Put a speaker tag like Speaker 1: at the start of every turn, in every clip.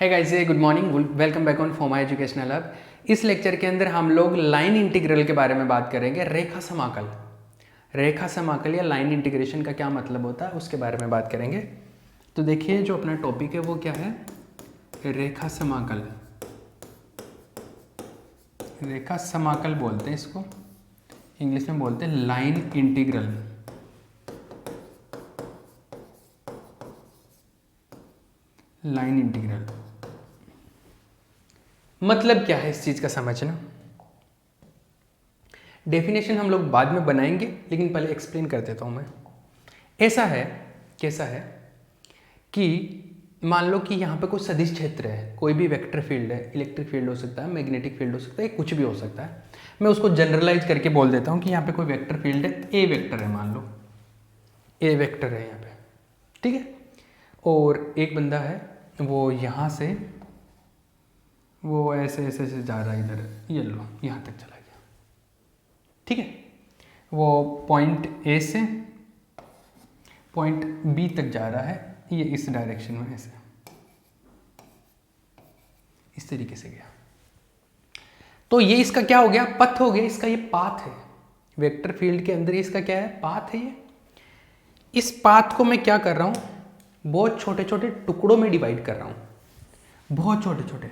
Speaker 1: है guys, good morning, welcome back on फॉर्मा educational hub. इस लेक्चर के अंदर हम लोग लाइन इंटीग्रल के बारे में बात करेंगे। रेखा समाकल या लाइन इंटीग्रेशन का क्या मतलब होता है उसके बारे में बात करेंगे। तो देखिए, जो अपना टॉपिक है वो क्या है, रेखा समाकल। रेखा समाकल बोलते हैं इसको, इंग्लिश में बोलते हैं लाइन इंटीग्रल। लाइन इंटीग्रल मतलब क्या है इस चीज का समझना। डेफिनेशन हम लोग बाद में बनाएंगे, लेकिन पहले एक्सप्लेन कर देता हूं मैं। ऐसा है, कैसा है कि मान लो कि यहाँ पे कोई सदिश क्षेत्र है, कोई भी वेक्टर फील्ड है, इलेक्ट्रिक फील्ड हो सकता है, मैग्नेटिक फील्ड हो सकता है, कुछ भी हो सकता है। मैं उसको जनरलाइज करके बोल देता हूँ कि यहाँ पे कोई वेक्टर फील्ड है, ए वेक्टर है, मान लो ए वेक्टर है यहाँ पे, ठीक है। और एक बंदा है, वो यहाँ से वो ऐसे ऐसे ऐसे जा रहा है, इधर ये लो यहाँ तक चला गया, ठीक है। वो पॉइंट ए से पॉइंट बी तक जा रहा है, ये इस डायरेक्शन में ऐसे इस तरीके से गया। तो ये इसका क्या हो गया, पथ हो गया, इसका ये पाथ है। वेक्टर फील्ड के अंदर इसका क्या है, पाथ है ये। इस पाथ को मैं क्या कर रहा हूँ, बहुत छोटे छोटे टुकड़ों में डिवाइड कर रहा हूँ, बहुत छोटे छोटे।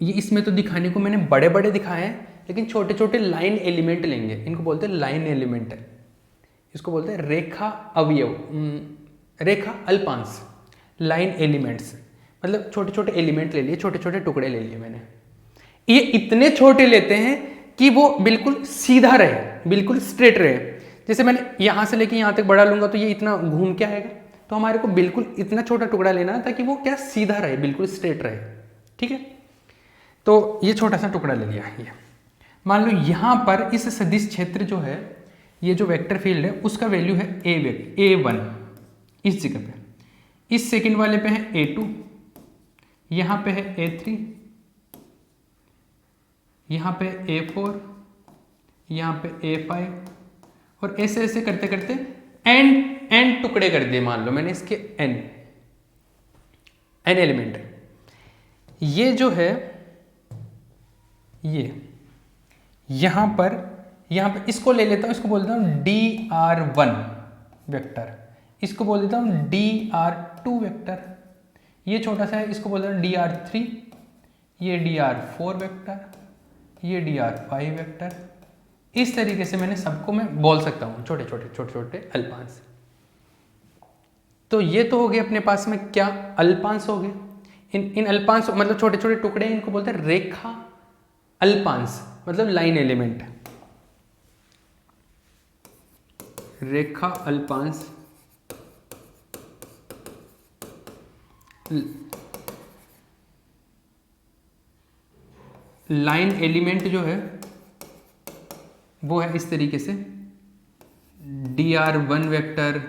Speaker 1: ये इसमें तो दिखाने को मैंने बड़े बड़े दिखाए हैं, लेकिन छोटे छोटे लाइन एलिमेंट लेंगे, इनको बोलते हैं लाइन एलिमेंट। इसको बोलते हैं रेखा अवयव, रेखा अल्पांश, लाइन एलिमेंट्स। मतलब छोटे छोटे एलिमेंट ले लिए, छोटे छोटे टुकड़े ले लिए मैंने। ये इतने छोटे लेते हैं कि वो बिल्कुल सीधा रहे, बिल्कुल स्ट्रेट रहे। जैसे मैंने यहाँ से लेके यहाँ तक बड़ा लूंगा तो ये इतना घूम के आएगा, तो हमारे को बिल्कुल इतना छोटा टुकड़ा लेना है ताकि वो क्या सीधा रहे, बिल्कुल स्ट्रेट रहे, ठीक है। तो ये छोटा सा टुकड़ा ले लिया। ये मान लो यहाँ पर इस सदिश क्षेत्र जो है, ये जो वेक्टर फील्ड है उसका वैल्यू है A1 इस जगह पे, इस सेकंड वाले पे है A2, यहाँ पे है A3, यहाँ पे A4, यहाँ पे A5, और ऐसे ऐसे करते करते n टुकड़े कर दिए। मान लो मैंने इसके n एलिमेंट। ये जो है, ये यहाँ पर इसको ले लेता हूँ, इसको बोल देता हूँ DR1 वेक्टर, इसको बोल देता हूँ DR2 वेक्टर। ये छोटा सा है, इसको बोल देता हूँ DR3, ये DR4 वेक्टर, ये DR5 वेक्टर। इस तरीके से मैंने सबको मैं बोल सकता हूँ, छोटे छोटे अल्पांश। तो ये तो हो गए अपने पास में क्या, अल्पांश हो गए। इन अल्पांश मतलब छोटे छोटे टुकड़े, इनको बोलते हैं रेखा अल्पांश, मतलब लाइन एलिमेंट। रेखा अल्पांश लाइन एलिमेंट जो है वो है इस तरीके से, DR1 vector,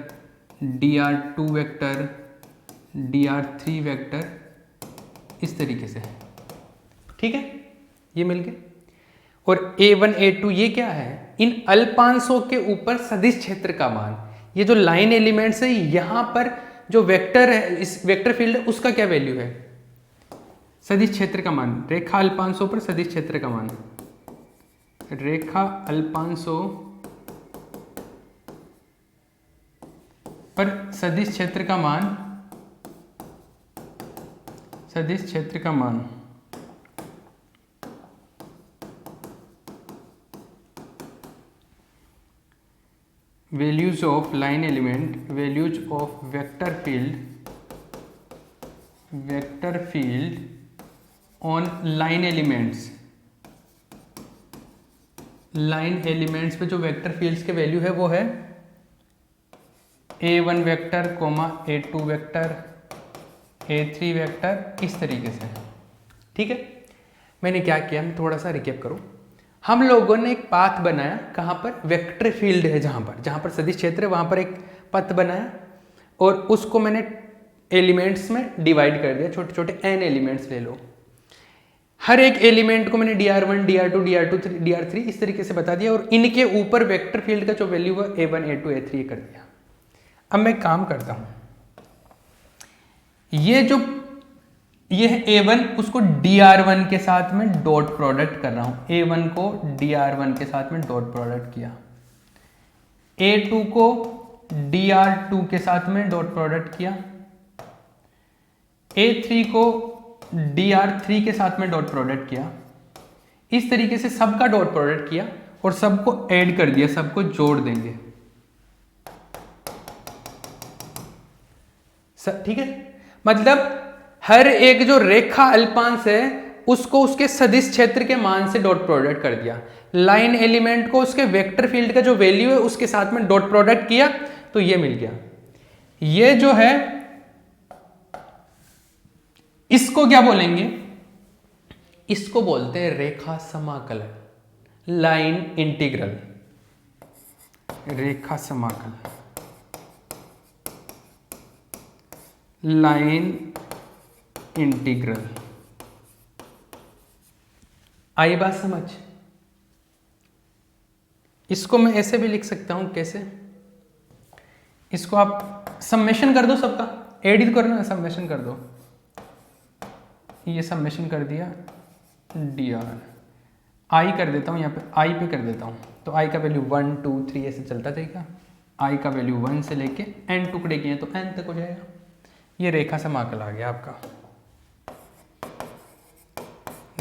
Speaker 1: DR2 vector, DR3 vector, इस तरीके से, ठीक है। ये मिल गए। और A1 A2 ये क्या है, इन अल्पांशों के ऊपर सदिश क्षेत्र का मान। ये जो लाइन एलिमेंट्स है, यहां पर जो वेक्टर है, इस वेक्टर फील्ड है, उसका क्या वैल्यू है, सदिश क्षेत्र का मान। रेखा अल्पांशों पर सदिश क्षेत्र का मान, रेखा अल्पांशों पर सदिश क्षेत्र का मान, सदिश क्षेत्र का मान। Values of line element, values of vector field on line elements. Line elements पे जो वेक्टर फील्ड्स के वैल्यू है वो है A1 vector, A2 vector, A3 vector, इस तरीके से, ठीक है। मैंने क्या किया, मैं थोड़ा सा रिकैप करूं। हम लोगों ने एक पाथ बनाया, कहाँ पर, वेक्टर फील्ड है जहाँ पर सदिश क्षेत्र है, वहाँ पर एक पथ बनाया, और उसको मैंने एलिमेंट्स में डिवाइड कर दिया, छोटे छोटे n एलिमेंट्स ले लो। हर एक एलिमेंट को मैंने DR1 DR2 DR3 इस तरीके से बता दिया, और इनके ऊपर वेक्टर फील्ड का जो वैल्यू है A1 A2 A3 कर दिया। अब मैं काम करता हूं, ये है A1, उसको DR1 के साथ में डॉट प्रोडक्ट कर रहा हूं। A1 को DR1 के साथ में डॉट प्रोडक्ट किया, A2 को DR2 के साथ में डॉट प्रोडक्ट किया, A3 को DR3 के साथ में डॉट प्रोडक्ट किया। इस तरीके से सबका डॉट प्रोडक्ट किया और सबको ऐड कर दिया, सबको जोड़ देंगे। ठीक है, मतलब हर एक जो रेखा अल्पांश है उसको उसके सदिश क्षेत्र के मान से डॉट प्रोडक्ट कर दिया। लाइन एलिमेंट को उसके वेक्टर फील्ड का जो वैल्यू है उसके साथ में डॉट प्रोडक्ट किया तो ये मिल गया। ये जो है इसको क्या बोलेंगे, इसको बोलते हैं रेखा समाकलन, लाइन इंटीग्रल, रेखा समाकलन, लाइन इंटीग्रल। आई बात समझ? इसको मैं ऐसे भी लिख सकता हूं, कैसे, इसको आप समेशन कर दो, सबका एडिट करो ना, समेशन कर दो, ये समेशन कर दिया dr, आई कर देता हूँ यहाँ पे, आई पे कर देता हूँ, तो आई का वैल्यू 1 2 3 ऐसे चलता जाएगा। आई का वैल्यू 1 से लेके n टुकड़े किए तो n तक हो जाएगा। ये रेखा समाकल आ गया आपका,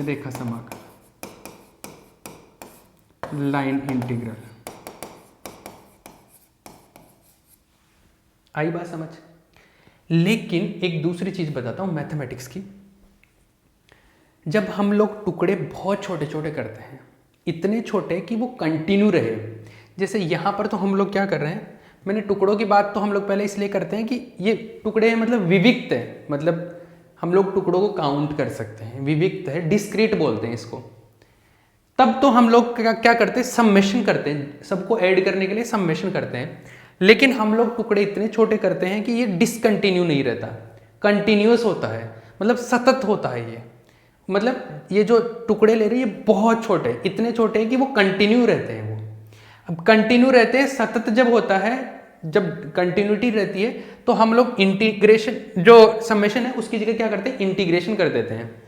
Speaker 1: रेखा समाकल, लाइन इंटीग्रल। आई बात समझ? लेकिन एक दूसरी चीज बताता हूं मैथमेटिक्स की। जब हम लोग टुकड़े बहुत छोटे छोटे करते हैं, इतने छोटे कि वो कंटिन्यू रहे, जैसे यहाँ पर तो हम लोग क्या कर रहे हैं, मैंने टुकड़ों की बात तो हम लोग पहले इसलिए करते हैं कि ये टुकड़े मतलब विविक्त है, मतलब हम लोग टुकड़ों को काउंट कर सकते हैं, विविक्त है, डिस्क्रीट बोलते हैं इसको। तब तो हम लोग क्या करते हैं, समेशन करते हैं, सबको ऐड करने के लिए समेशन करते हैं। लेकिन हम लोग टुकड़े इतने छोटे करते हैं कि ये डिसकंटिन्यू नहीं रहता, कंटिन्यूअस होता है, मतलब सतत होता है ये। मतलब ये जो टुकड़े ले रहे हैं ये बहुत छोटे, इतने छोटे हैं कि वो कंटिन्यू रहते हैं। वो अब कंटिन्यू रहते हैं, सतत जब होता है, जब कंटिन्यूटी रहती है तो हम लोग इंटीग्रेशन, जो समेशन है उसकी जगह क्या करते हैं, इंटीग्रेशन कर देते हैं।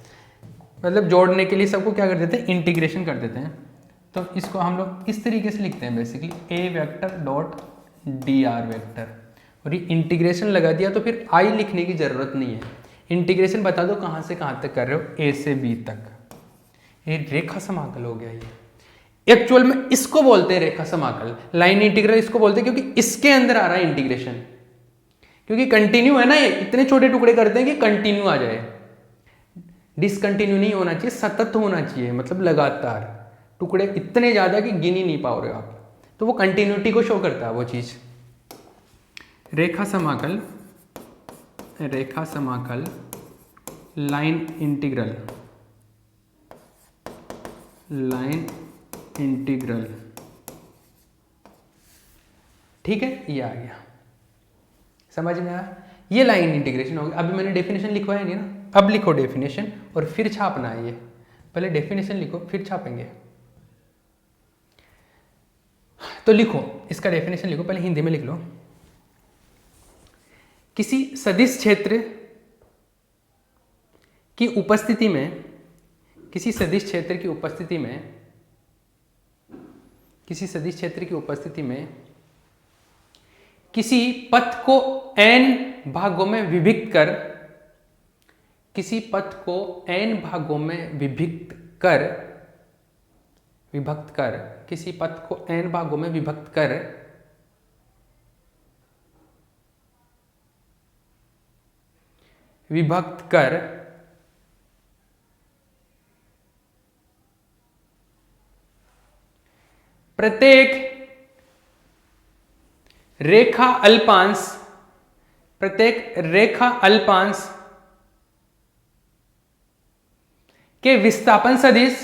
Speaker 1: मतलब जोड़ने के लिए सबको क्या कर देते हैं, इंटीग्रेशन कर देते हैं। तो इसको हम लोग इस तरीके से लिखते हैं basically, A vector dot d r vector, और ये इंटीग्रेशन लगा दिया तो फिर आई लिखने की जरूरत नहीं है। इंटीग्रेशन बता दो कहाँ से कहाँ तक कर रहे हो, ए से बी तक। ये रेखा समाकल हो गया। ये एक्चुअल में इसको बोलते हैं रेखा समाकल, लाइन इंटीग्रल इसको बोलते हैं, क्योंकि इसके अंदर आ रहा है इंटीग्रेशन, क्योंकि कंटिन्यू है ना, ये इतने छोटे टुकड़े करते हैं कि कंटिन्यू आ जाए, डिसकंटिन्यू नहीं होना चाहिए, सतत होना चाहिए, मतलब लगातार। टुकड़े इतने ज्यादा कि गिन ही नहीं पाओ रहे आप, तो वो कंटिन्यूटी को शो करता है वो चीज। रेखा समाकल, रेखा समाकल, लाइन इंटीग्रल, लाइन इंटीग्रल, ठीक है, ये आ गया, समझ में आया। ये लाइन इंटीग्रेशन हो गया। अभी मैंने डेफिनेशन लिखवाया नहीं ना, अब लिखो डेफिनेशन और फिर छापना है। ये पहले डेफिनेशन लिखो फिर छापेंगे। तो लिखो, इसका डेफिनेशन लिखो, पहले हिंदी में लिख लो। किसी सदिश क्षेत्र की उपस्थिति में, किसी सदिश क्षेत्र की उपस्थिति में, किसी सदिश क्षेत्र की उपस्थिति में किसी पथ को n भागों में विभक्त कर, किसी पथ को n भागों में विभक्त कर, किसी पथ को n भागों में विभक्त कर प्रत्येक रेखा अल्पांश के विस्थापन सदिश,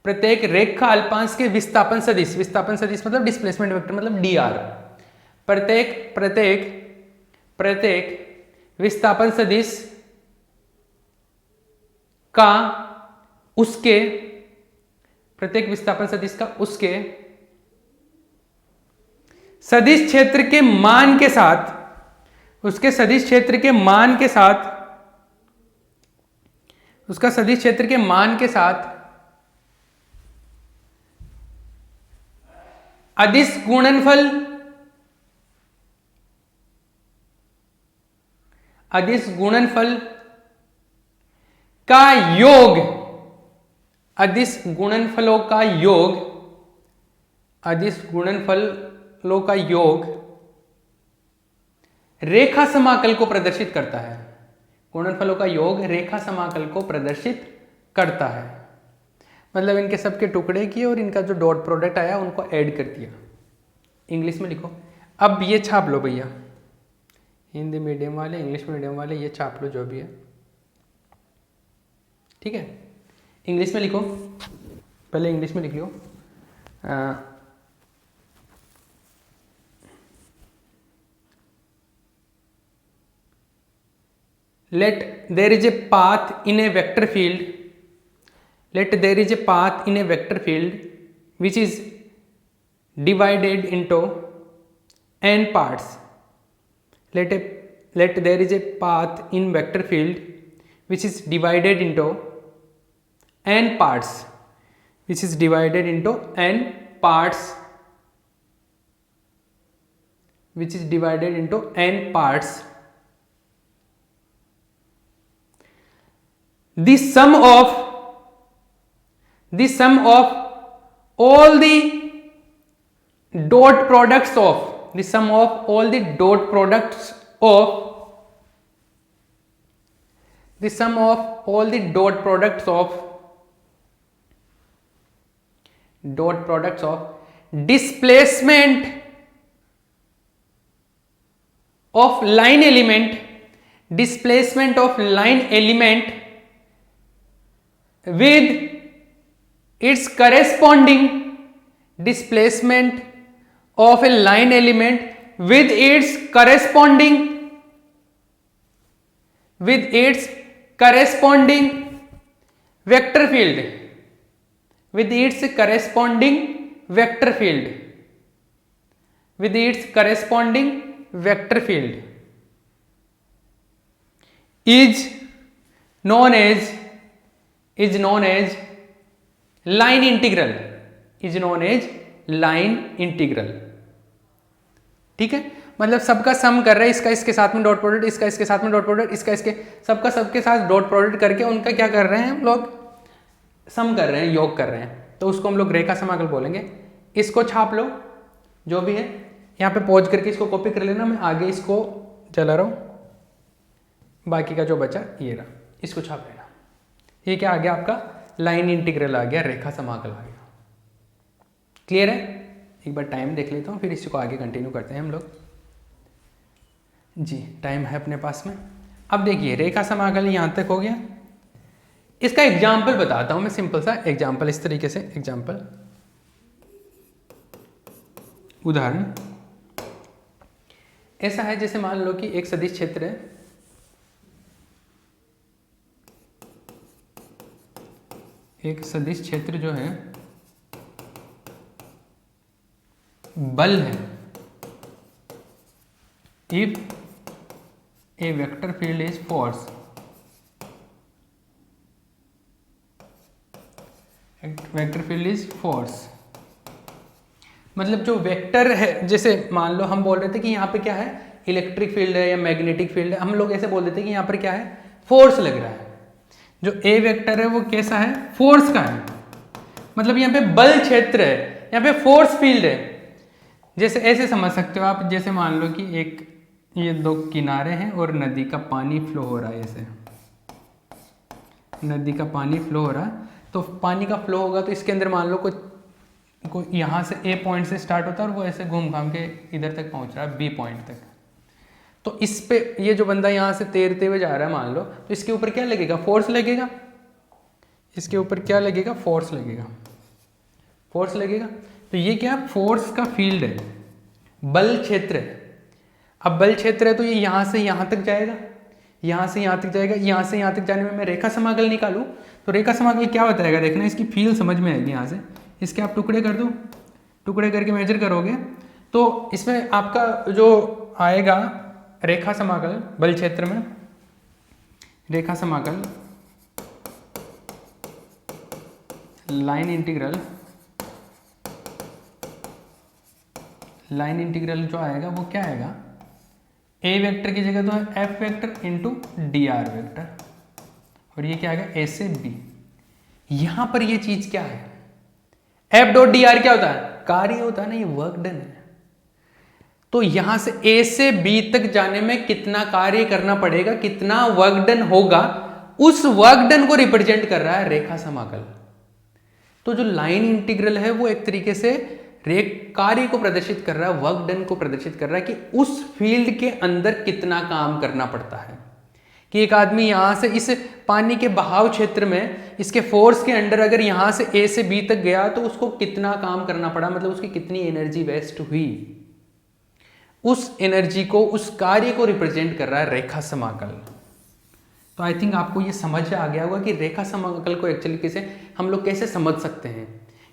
Speaker 1: प्रत्येक रेखा अल्पांश के विस्थापन सदिश, विस्थापन सदिश मतलब डिस्प्लेसमेंट वेक्टर मतलब dr, प्रत्येक विस्थापन सदिश का उसके, प्रत्येक विस्थापन सदिश का उसके सदिश क्षेत्र के मान के साथ, उसके सदिश क्षेत्र के मान के साथ, उसका सदिश क्षेत्र के मान के साथ अदिश गुणनफल, अदिश गुणनफल का योग, अदिश गुणनफलों का योग, अदिश गुणनफलों का योग रेखा समाकल को प्रदर्शित करता है। गुणनफलों का योग रेखा समाकल को प्रदर्शित करता है। मतलब इनके सबके टुकड़े किए और इनका जो डॉट प्रोडक्ट आया उनको ऐड कर दिया। इंग्लिश में लिखो। अब ये छाप लो भैया, हिंदी मीडियम वाले, इंग्लिश मीडियम वाले, ये छाप लो जो भी है, ठीक है। इंग्लिश में लिखो, पहले इंग्लिश में लिख लो। Let there is a path in a vector field. Let there is a path in a vector field which is divided into n parts. Let there is a path in vector field which is divided into n parts. Which is divided into n parts. Which is divided into n parts. The sum of all the dot products of the sum of all the dot products of the sum of all the dot products of displacement of line element, displacement of line element with its corresponding displacement of a line element with its corresponding vector field, with its corresponding vector field, with its corresponding vector field is known as line integral, is known as line integral। ठीक है, मतलब सबका सम कर रहे हैं, इसका इसके साथ में डॉट प्रोडक्ट, इसका इसके साथ में डॉट प्रोडक्ट, इसका इसके सबका सबके साथ डॉट प्रोडक्ट करके उनका क्या कर रहे हैं हम लोग, सम कर रहे हैं, योग कर रहे हैं। तो उसको हम लोग रेखा समाकल बोलेंगे। इसको छाप लो जो भी है, यहाँ पे पॉज करके इसको कॉपी कर लेना, मैं आगे इसको चला रहा हूँ। बाकी का जो बचा ये रहा, इसको छाप लेना। ये क्या आ गया आपका, लाइन इंटीग्रल आ गया, रेखा समाकल आ गया। क्लियर है? एक बार टाइम देख लेता हूँ, फिर इसको आगे कंटिन्यू करते हैं हम लोग। जी टाइम है अपने पास में। अब देखिए रेखा समाकल यहाँ तक हो गया। इसका एग्जाम्पल बताता हूँ मैं, सिंपल सा एग्जाम्पल, इस तरीके से एग्जाम्पल, उदाहरण ऐसा है, जैसे मान लो कि एक सदिश क्षेत्र है, एक सदिश क्षेत्र जो है बल है। If A vector field is force, vector field is force, मतलब जो वेक्टर है, जैसे मान लो हम बोल रहे थे कि यहाँ पे क्या है, इलेक्ट्रिक फील्ड है या मैग्नेटिक फील्ड है, हम लोग ऐसे बोल देते हैं कि यहाँ पर क्या है, फोर्स लग रहा है। जो ए वेक्टर है वो कैसा है, फोर्स का है, मतलब यहाँ पे बल क्षेत्र है, यहाँ पे फोर्स फील्ड है। जैसे ऐसे समझ सकते हो आप, जैसे मान लो कि एक ये दो किनारे हैं और नदी का पानी फ्लो हो रहा है, ऐसे नदी का पानी फ्लो हो रहा है, तो पानी का फ्लो होगा तो इसके अंदर मान लो कोई यहाँ से ए पॉइंट से स्टार्ट होता है और वो ऐसे घूम घाम के इधर तक पहुँच रहा है बी पॉइंट तक। तो इस पे ये जो बंदा यहाँ से तैरते हुए जा रहा है मान लो, तो इसके ऊपर क्या लगेगा, फोर्स लगेगा। इसके ऊपर क्या लगेगा, फोर्स लगेगा, फोर्स लगेगा। तो ये क्या, फोर्स का फील्ड है, बल क्षेत्र है। अब बल क्षेत्र है तो ये यहाँ से यहाँ तक जाएगा, यहाँ से यहाँ तक जाएगा, यहाँ से यहाँ तक जाने में मैं रेखा समाकल निकालूँ तो रेखा समाकल क्या बताएगा, देखना इसकी फील समझ में आएगी। यहाँ से इसके आप टुकड़े कर दो, टुकड़े करके मेजर करोगे तो इसमें आपका जो आएगा रेखा समाकल बल क्षेत्र में, रेखा समाकल लाइन इंटीग्रल, लाइन इंटीग्रल जो आएगा वो क्या आएगा, ए वेक्टर की जगह तो है F vector into D r vector, और ये क्या आएगा ए से बी। यहां पर ये चीज क्या है, एफ डॉट डी आर क्या होता है, कार्य होता है ना, ये वर्क डन है। तो यहां से ए से बी तक जाने में कितना कार्य करना पड़ेगा, कितना वर्क डन होगा, उस वर्क डन को रिप्रेजेंट कर रहा है रेखा समाकल। तो जो लाइन इंटीग्रल है वो एक तरीके से कार्य को प्रदर्शित कर रहा है, वर्क डन को प्रदर्शित कर रहा है कि उस फील्ड के अंदर कितना काम करना पड़ता है। कि एक आदमी यहां से इस पानी के बहाव क्षेत्र में इसके फोर्स के अंडर अगर यहां से ए से बी तक गया तो उसको कितना काम करना पड़ा, मतलब उसकी कितनी एनर्जी वेस्ट हुई, उस एनर्जी को, उस कार्य को रिप्रेजेंट कर रहा है रेखा समाकल। तो आई थिंक आपको ये समझ आ गया होगा कि रेखा समाकल को एक्चुअली कैसे हम लोग कैसे समझ सकते हैं।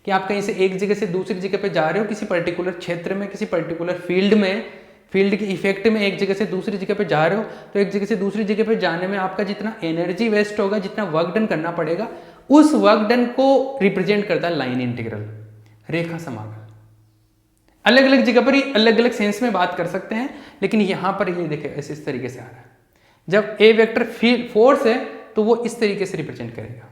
Speaker 1: कि आप कहीं से एक जगह से दूसरी जगह पे जा रहे हो, किसी पर्टिकुलर क्षेत्र में, किसी पर्टिकुलर फील्ड में, फील्ड के इफेक्ट में एक जगह से दूसरी जगह पे जा रहे हो, तो एक जगह से दूसरी जगह पे जाने में आपका जितना एनर्जी वेस्ट होगा, जितना वर्क डन करना पड़ेगा, उस वर्क डन को रिप्रेजेंट करता है लाइन इंटीग्रल, रेखा समाकल। अलग अलग जगह पर अलग अलग सेंस में बात कर सकते हैं, लेकिन यहां पर ये देखिए ऐसे इस तरीके से आ रहा है। जब ए वेक्टर फोर्स है तो वो इस तरीके से रिप्रेजेंट करेगा।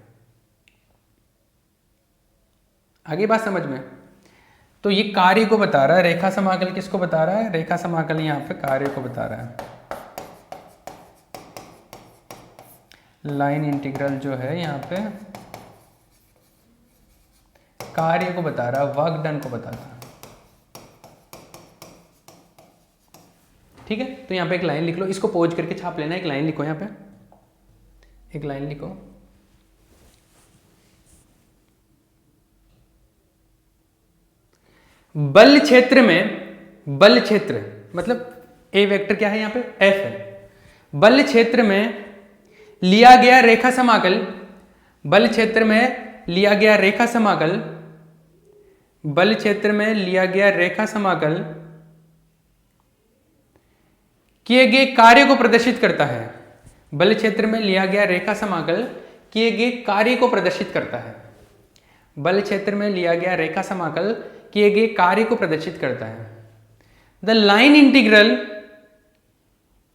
Speaker 1: आगे बात समझ में। तो ये कार्य को बता रहा है, रेखा समाकल किसको बता रहा है, रेखा समाकल यहां पे कार्य को बता रहा है। लाइन इंटीग्रल जो है यहां पे कार्य को बता रहा है, वर्क डन को बताता है। ठीक है, तो यहां पे एक लाइन लिख लो, इसको पॉज करके छाप लेना, एक लाइन लिखो, यहां पे एक लाइन लिखो। बल क्षेत्र में, बल क्षेत्र मतलब ए वेक्टर क्या है यहां पे, एफ है। बल क्षेत्र में लिया गया रेखा समाकल, बल क्षेत्र में लिया गया रेखा समाकल, बल क्षेत्र में लिया गया रेखा समाकल किए गए कार्य को प्रदर्शित करता है। बल क्षेत्र में लिया गया रेखा समाकल किए गए कार्य को प्रदर्शित करता है। बल क्षेत्र में लिया गया रेखा समाकल किए गए कार्य को प्रदर्शित करता है। The line integral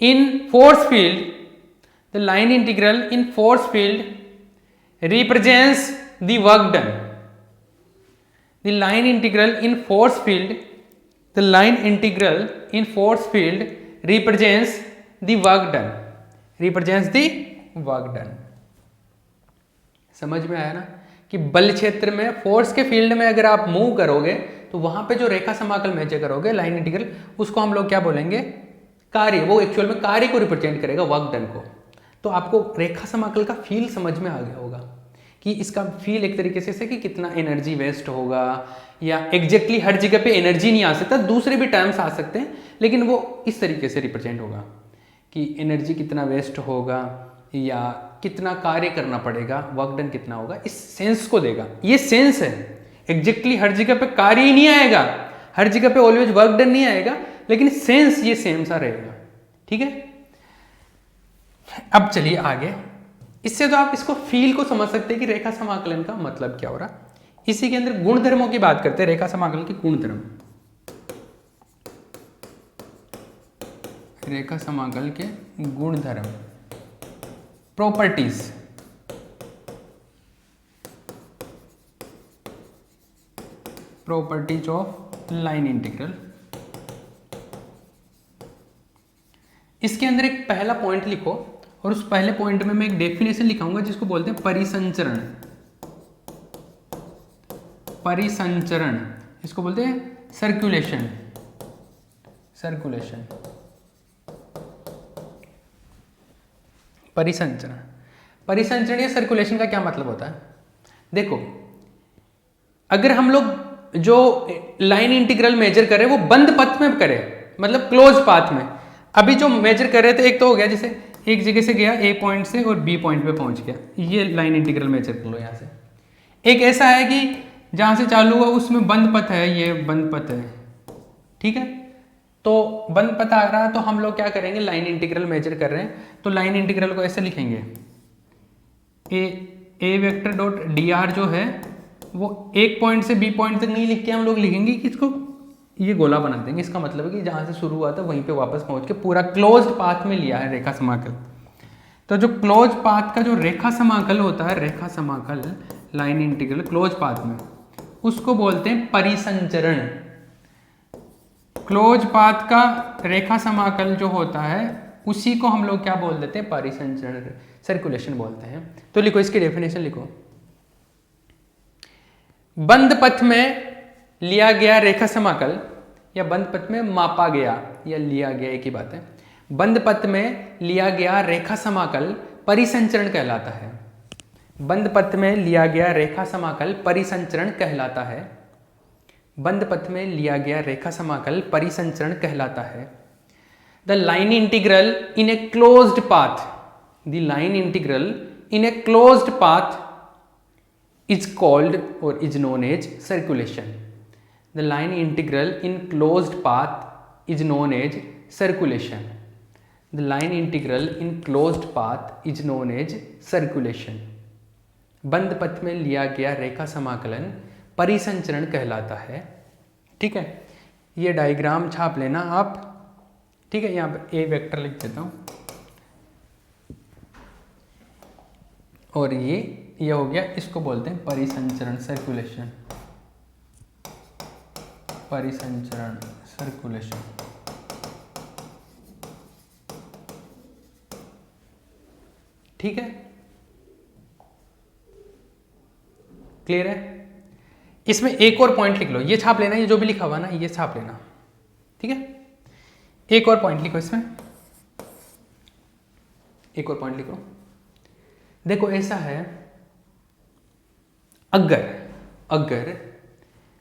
Speaker 1: in force field, the line integral in force field represents the work done. The line integral in force field, the line integral in force field represents the work done, represents the work done. समझ में आया ना कि बल क्षेत्र में, force के field में अगर आप मूव करोगे तो वहां पे जो रेखा समाकल मेजर करोगे, लाइन इंटीग्रल, उसको हम लोग क्या बोलेंगे, कार्य। वो एक्चुअल में कार्य को रिप्रेजेंट करेगा, वर्क डन को। तो आपको रेखा समाकल का फील समझ में आ गया होगा कि इसका फील एक तरीके से कि कितना एनर्जी वेस्ट होगा, या एग्जैक्टली हर जगह पे एनर्जी नहीं आ सकता, दूसरे भी टर्म्स आ सकते हैं, लेकिन वो इस तरीके से रिप्रेजेंट होगा कि एनर्जी कितना वेस्ट होगा या कितना कार्य करना पड़ेगा, वर्क डन कितना होगा, इस सेंस को देगा। ये सेंस है, एग्जैक्टली हर जगह पे कार्य ही नहीं आएगा, हर जगह पे ऑलवेज वर्क डन नहीं आएगा, लेकिन सेंस ये सेम सा रहेगा। ठीक है, अब चलिए आगे। इससे तो आप इसको फील को समझ सकते हैं कि रेखा समाकलन का मतलब क्या हो रहा। इसी के अंदर गुणधर्मों की बात करते हैं, रेखा समाकलन के गुणधर्म। रेखा समाकल के गुणधर्म, properties. Properties of line integral. इसके अंदर एक पहला पॉइंट लिखो, और उस पहले पॉइंट में मैं एक डेफिनेशन लिखाऊंगा जिसको बोलते हैं परिसंचरण। परिसंचरण, इसको बोलते हैं सर्कुलेशन। सर्कुलेशन, परिसंचरण। परिसंचरण या सर्कुलेशन का क्या मतलब होता है? देखो, अगर हम लोग जो लाइन इंटीग्रल मेजर करें वो बंद पथ में करें, मतलब क्लोज पाथ में। अभी जो मेजर कर रहे थे, एक तो हो गया जैसे एक जगह से गया ए पॉइंट से और बी पॉइंट पे पहुंच गया, ये लाइन इंटीग्रल मेजर कर लो यहाँ से। एक ऐसा है कि जहाँ से चालू हुआ उसमें बंद पथ है, ये बंद पथ है, ठीक है। तो बंद पथ आ रहा है तो हम लोग क्या करेंगे, लाइन इंटीग्रल मेजर कर रहे हैं तो लाइन इंटीग्रल को ऐसे लिखेंगे, ए वेक्टर डॉट डी आर जो है वो एक पॉइंट से बी पॉइंट तक नहीं लिख के हम लोग लिखेंगे कि इसको ये गोला बना देंगे। इसका मतलब है कि जहाँ से शुरू हुआ था वहीं पे वापस पहुँच के पूरा क्लोज्ड पाथ में लिया है रेखा समाकल। तो जो क्लोज पाथ का जो रेखा समाकल होता है, रेखा समाकल लाइन इंटीग्रल क्लोज पाथ में, उसको बोलते हैं परिसंचरण। क्लोज पाथ का रेखा समाकल जो होता है उसी को हम लोग क्या बोल देते हैं, परिसंचरण, सर्कुलेशन बोलते हैं। तो लिखो इसकी डेफिनेशन लिखो, बंद पथ में लिया गया रेखा समाकल या बंद पथ में मापा गया या लिया गया एक ही बात है, बंद पथ में लिया गया रेखा समाकल परिसंचरण कहलाता है। बंद पथ में लिया गया रेखा समाकल परिसंचरण कहलाता है। बंद पथ में लिया गया रेखा समाकल परिसंचरण कहलाता है। The line integral in a closed path, the line integral in a closed path is called or is known as circulation. The line integral in closed path is known as circulation. The line integral in closed path is known as circulation. बंद पथ में लिया गया रेखा समाकलन परिसंचरण कहलाता है। ठीक है, ये डायग्राम छाप लेना आप। ठीक है, यहाँ पे ए वेक्टर लिख देता हूँ और ये हो गया, इसको बोलते हैं परिसंचरण, सर्कुलेशन, परिसंचरण, सर्कुलेशन। ठीक है, क्लियर है। इसमें एक और पॉइंट लिख लो, ये छाप लेना, ये जो भी लिखा हुआ ना ये छाप लेना। ठीक है, एक और पॉइंट लिखो इसमें, एक और पॉइंट लिखो। देखो ऐसा है, अगर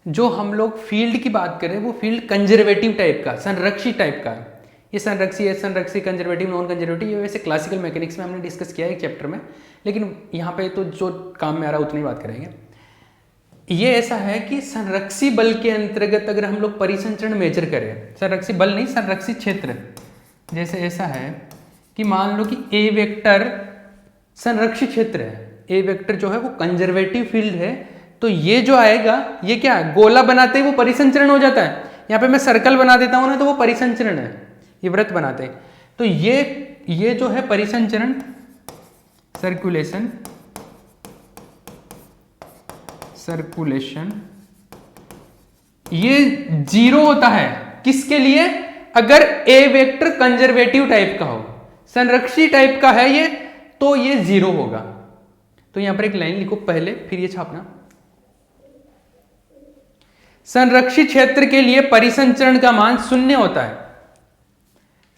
Speaker 1: जो हम लोग फील्ड की बात करें वो फील्ड कंजर्वेटिव टाइप का, संरक्षित टाइप का है। ये संरक्षी है, संरक्षी, कंजर्वेटिव, नॉन कंजर्वेटिव, ये वैसे क्लासिकल मैकेनिक्स में हमने डिस्कस किया है एक चैप्टर में, लेकिन यहाँ पे तो जो काम में आ रहा है उतनी बात करेंगे। ये ऐसा है कि संरक्षी बल के अंतर्गत अगर हम लोग परिसंचरण मेजर करें, संरक्षी बल नहीं, संरक्षित क्षेत्र, जैसे ऐसा है कि मान लो कि ए वेक्टर संरक्षित क्षेत्र है, ए वेक्टर जो है वो कंजर्वेटिव फील्ड है, तो ये जो आएगा ये क्या है, गोला बनाते ही वो परिसंचरण हो जाता है। यहाँ पे मैं सर्कल बना देता हूँ ना तो वो परिसंचरण है, ये वृत्त बनाते हैं। तो ये जो है परिसंचरण, सर्कुलेशन, सर्कुलेशन, ये जीरो होता है किसके लिए, अगर ए वेक्टर कंजर्वेटिव टाइप का हो, संरक्षित टाइप का है ये, तो ये जीरो होगा। तो यहां पर एक लाइन लिखो पहले, फिर ये छापना। संरक्षित क्षेत्र के लिए परिसंचरण का मान शून्य होता है।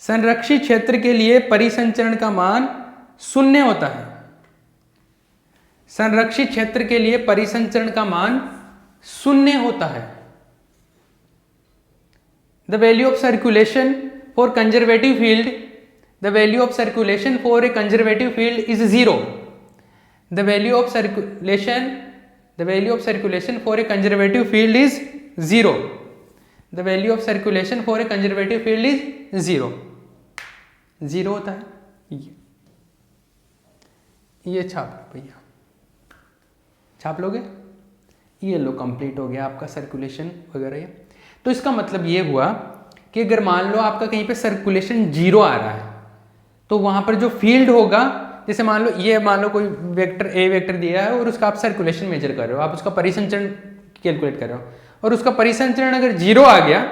Speaker 1: संरक्षित क्षेत्र के लिए परिसंचरण का मान शून्य होता है। संरक्षित क्षेत्र के लिए परिसंचरण का मान शून्य होता है। The value of circulation for conservative field, the value of circulation for a conservative field is 0. The value of circulation for a conservative field is 0. The value of circulation for a conservative field is 0. 0 होता है। ये छाप भैया, छाप लोगे, ये लो, complete हो गया आपका सर्कुलेशन वगैरह ये। तो इसका मतलब ये हुआ कि अगर मान लो आपका कहीं पे सर्कुलेशन 0 आ रहा है तो वहां पर जो फील्ड होगा, जैसे मान लो कोई वेक्टर ए वेक्टर दिया है और उसका आप सर्कुलेशन मेजर कर रहे हो, आप उसका परिसंचरण कैलकुलेट कर रहे हो, और उसका परिसंचरण अगर 0 आ गया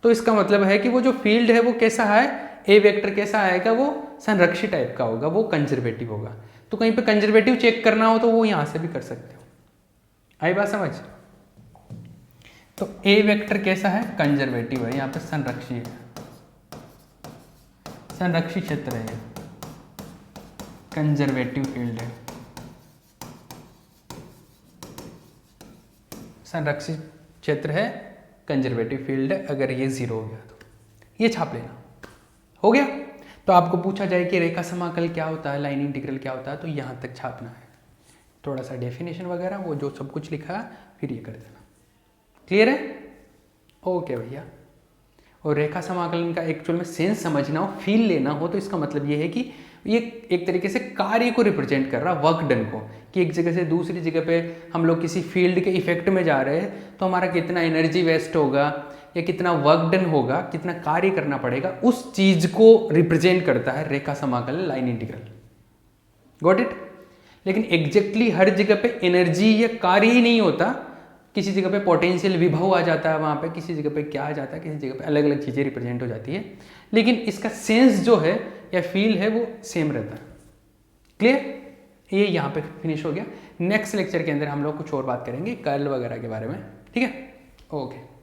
Speaker 1: तो इसका मतलब है कि वो जो फील्ड है वो कैसा है, ए वेक्टर कैसा आएगा, वो संरक्षित टाइप का होगा, वो कंजर्वेटिव होगा। तो कहीं पे कंजर्वेटिव चेक करना हो तो वो यहां से भी कर सकते हो। आई बात समझ। तो ए वेक्टर कैसा है, कंजर्वेटिव है, यहाँ पे संरक्षित है, संरक्षित क्षेत्र है, कंजर्वेटिव फील्ड है, संरक्षित क्षेत्र है, कंजर्वेटिव फील्ड है। अगर ये 0 हो गया तो ये छाप लेना, हो गया। तो आपको पूछा जाए कि रेखा समाकल क्या होता है, लाइन इंटीग्रल क्या होता है, तो यहां तक छापना है। थोड़ा सा डेफिनेशन वगैरह वो जो सब कुछ लिखा है फिर ये कर देना। क्लियर है? ओके भैया। और रेखा समाकलन का एक्चुअल में सेंस समझना हो, फील लेना हो, तो इसका मतलब ये है कि ये एक तरीके से कार्य को रिप्रेजेंट कर रहा, वर्क डन को, कि एक जगह से दूसरी जगह पे हम लोग किसी फील्ड के इफेक्ट में जा रहे हैं तो हमारा कितना एनर्जी वेस्ट होगा या कितना वर्क डन होगा, कितना कार्य करना पड़ेगा, उस चीज को रिप्रेजेंट करता है रेखा समाकलन, लाइन इंटीग्रल। Got it? लेकिन एग्जैक्टली हर जगह पे एनर्जी या कार्य ही नहीं होता, किसी जगह पे पोटेंशियल विभव आ जाता है, वहाँ पे किसी जगह पे क्या आ जाता है, किसी जगह पे अलग अलग चीज़ें रिप्रेजेंट हो जाती है, लेकिन इसका सेंस जो है या फील है वो सेम रहता है। क्लियर? ये यहाँ पे फिनिश हो गया। नेक्स्ट लेक्चर के अंदर हम लोग कुछ और बात करेंगे कर्ल वगैरह के बारे में। ठीक है, ओके।